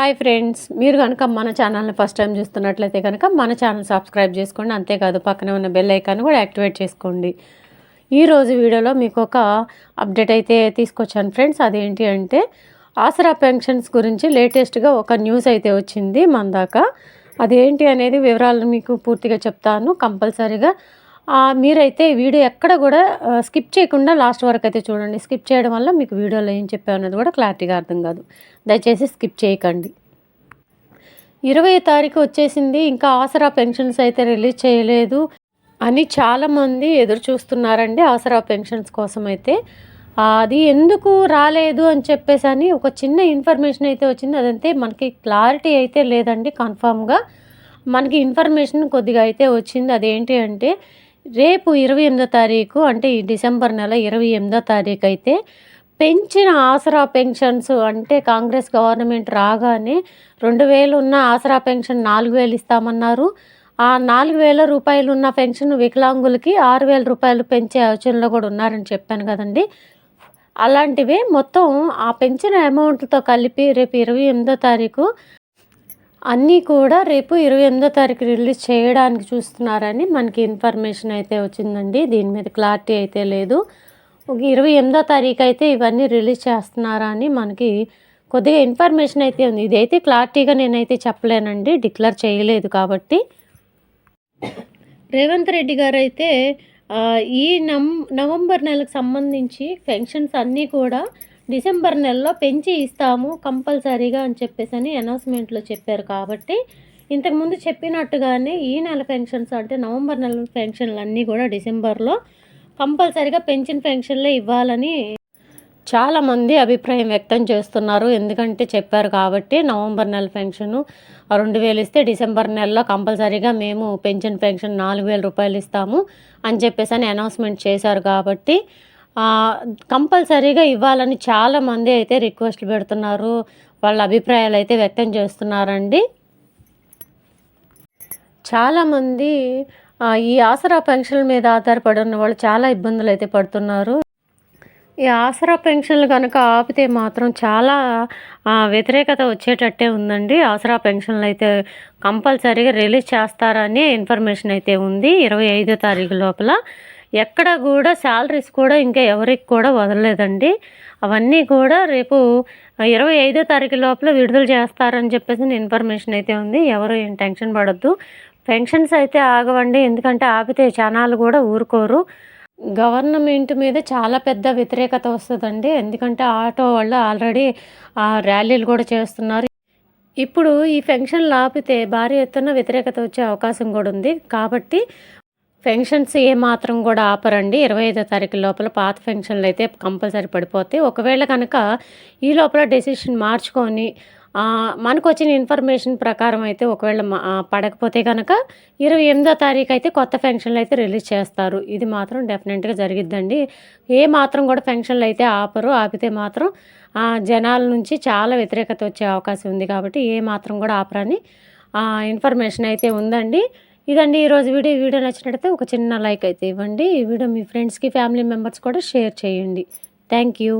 Hi friends, మీరు కనుక మన ఛానల్ని ఫస్ట్ టైం చూస్తున్నట్లయితే కనుక మన ఛానల్ సబ్స్క్రైబ్ చేసుకోండి. అంతేకాదు పక్కనే ఉన్న బెల్ ఐకాన్ కూడా యాక్టివేట్ చేసుకోండి. ఈరోజు వీడియోలో మీకు ఒక అప్డేట్ అయితే తీసుకొచ్చాను ఫ్రెండ్స్. అదేంటి అంటే ఆసరా పెన్షన్స్ గురించి లేటెస్ట్గా ఒక న్యూస్ అయితే వచ్చింది మన దాకా. అదేంటి అనేది వివరాలను మీకు పూర్తిగా చెప్తాను కంపల్సరీగా. మీరైతే వీడియో ఎక్కడ కూడా స్కిప్ చేయకుండా లాస్ట్ వరకు అయితే చూడండి. స్కిప్ చేయడం వల్ల మీకు వీడియోలో ఏం చెప్పాను అనేది కూడా క్లారిటీగా అర్థం కాదు. దయచేసి స్కిప్ చేయకండి. 20 తారీఖు వచ్చేసింది, ఇంకా ఆసరా పెన్షన్స్ అయితే రిలీజ్ చేయలేదు అని చాలామంది ఎదురు చూస్తున్నారండి ఆసరా పెన్షన్స్ కోసం అయితే. అది ఎందుకు రాలేదు అని చెప్పేసి అని ఒక చిన్న ఇన్ఫర్మేషన్ అయితే వచ్చింది. అదంతే మనకి క్లారిటీ అయితే లేదండి. కన్ఫామ్గా మనకి ఇన్ఫర్మేషన్ కొద్దిగా అయితే వచ్చింది. అదేంటి అంటే రేపు 28వ తారీఖు అంటే ఈ డిసెంబర్ నెల 28వ తారీఖు అయితే పెంచిన ఆసరా పెన్షన్స్ అంటే కాంగ్రెస్ గవర్నమెంట్ రాగానే 2000 ఉన్న ఆసరా పెన్షన్ 4000 ఇస్తామన్నారు. ఆ 4000 రూపాయలు ఉన్న పెన్షన్ వికలాంగులకి 6000 రూపాయలు పెంచే ఆలోచనలో కూడా ఉన్నారని చెప్పాను కదండి. అలాంటివి మొత్తం ఆ పెంచిన అమౌంట్తో కలిపి రేపు 28వ తారీఖు అన్నీ కూడా రేపు 28వ తారీఖు రిలీజ్ చేయడానికి చూస్తున్నారని మనకి ఇన్ఫర్మేషన్ అయితే వచ్చిందండి. దీని మీద క్లారిటీ అయితే లేదు. 28వ తారీఖు అయితే ఇవన్నీ రిలీజ్ చేస్తున్నారా అని మనకి కొద్దిగా ఇన్ఫర్మేషన్ అయితే ఉంది. ఇదైతే క్లారిటీగా నేనైతే చెప్పలేనండి, డిక్లేర్ చేయలేదు కాబట్టి. రేవంత్ రెడ్డి గారు అయితే ఈ నవంబర్ నెలకు సంబంధించి పెన్షన్స్ అన్నీ కూడా డిసెంబర్ నెలలో పెంచి ఇస్తాము కంపల్సరీగా అని చెప్పేసి అని అనౌన్స్మెంట్లో చెప్పారు. కాబట్టి ఇంతకుముందు చెప్పినట్టుగానే ఈ నెల పెన్షన్స్ అంటే నవంబర్ నెల పెన్షన్లు అన్నీ కూడా డిసెంబర్లో కంపల్సరీగా పెన్షన్ పెన్షన్లే ఇవ్వాలని చాలామంది అభిప్రాయం వ్యక్తం చేస్తున్నారు. ఎందుకంటే చెప్పారు కాబట్టి నవంబర్ నెల పెన్షను 2000 ఇస్తే డిసెంబర్ నెలలో కంపల్సరీగా మేము పెన్షన్ 4000 రూపాయలు ఇస్తాము అని చెప్పేసి అని అనౌన్స్మెంట్ చేశారు. కాబట్టి కంపల్సరీగా ఇవ్వాలని చాలామంది అయితే రిక్వెస్ట్లు పెడుతున్నారు, వాళ్ళ అభిప్రాయాలు అయితే వ్యక్తం చేస్తున్నారండి. చాలామంది ఈ ఆసరా పెన్షన్ల మీద ఆధారపడి ఉన్న వాళ్ళు చాలా ఇబ్బందులు అయితే పడుతున్నారు. ఈ ఆసరా పెన్షన్లు కనుక ఆపితే మాత్రం చాలా వ్యతిరేకత వచ్చేటట్టే ఉందండి. ఆసరా పెన్షన్లు అయితే కంపల్సరీగా రిలీజ్ చేస్తారని ఇన్ఫర్మేషన్ అయితే ఉంది 25వ తారీఖు లోపల. ఎక్కడ కూడా శాలరీస్ కూడా ఇంకా ఎవరికి కూడా వదలలేదండి. అవన్నీ కూడా రేపు 25వ తారీఖు లోపల విడుదల చేస్తారని చెప్పేసి ఇన్ఫర్మేషన్ అయితే ఉంది. ఎవరు ఏం టెన్షన్ పడద్దు. పెన్షన్స్ అయితే ఆగవండి, ఎందుకంటే ఆపితే జనాలు కూడా ఊరుకోరు. గవర్నమెంట్ మీద చాలా పెద్ద వ్యతిరేకత వస్తుందండి. ఎందుకంటే ఆటో వాళ్ళు ఆల్రెడీ ర్యాలీలు కూడా చేస్తున్నారు. ఇప్పుడు ఈ పెన్షన్లు ఆపితే భారీ ఎత్తున వ్యతిరేకత వచ్చే అవకాశం కూడా ఉంది. కాబట్టి పెన్షన్స్ ఏమాత్రం కూడా ఆపరండి. 25వ తారీఖు లోపల పాత పెన్షన్లు అయితే కంపల్సరీ పడిపోతాయి. ఒకవేళ కనుక ఈ లోపల డెసిషన్ మార్చుకొని మనకు వచ్చిన ఇన్ఫర్మేషన్ ప్రకారం అయితే ఒకవేళ పడకపోతే కనుక 28వ తారీఖు అయితే కొత్త పెన్షన్లు అయితే రిలీజ్ చేస్తారు. ఇది మాత్రం డెఫినెట్గా జరిగిద్దండి. ఏ మాత్రం కూడా పెన్షన్లు అయితే ఆపరు. ఆపితే మాత్రం జనాల నుంచి చాలా వ్యతిరేకత వచ్చే అవకాశం ఉంది. కాబట్టి ఏ మాత్రం కూడా ఆపరని ఇన్ఫర్మేషన్ అయితే ఉందండి. ఇదండి ఈరోజు వీడియో నచ్చినట్టయితే ఒక చిన్న లైక్ అయితే ఇవ్వండి. ఈ వీడియో మీ ఫ్రెండ్స్కి ఫ్యామిలీ మెంబర్స్ కూడా షేర్ చేయండి. Thank you.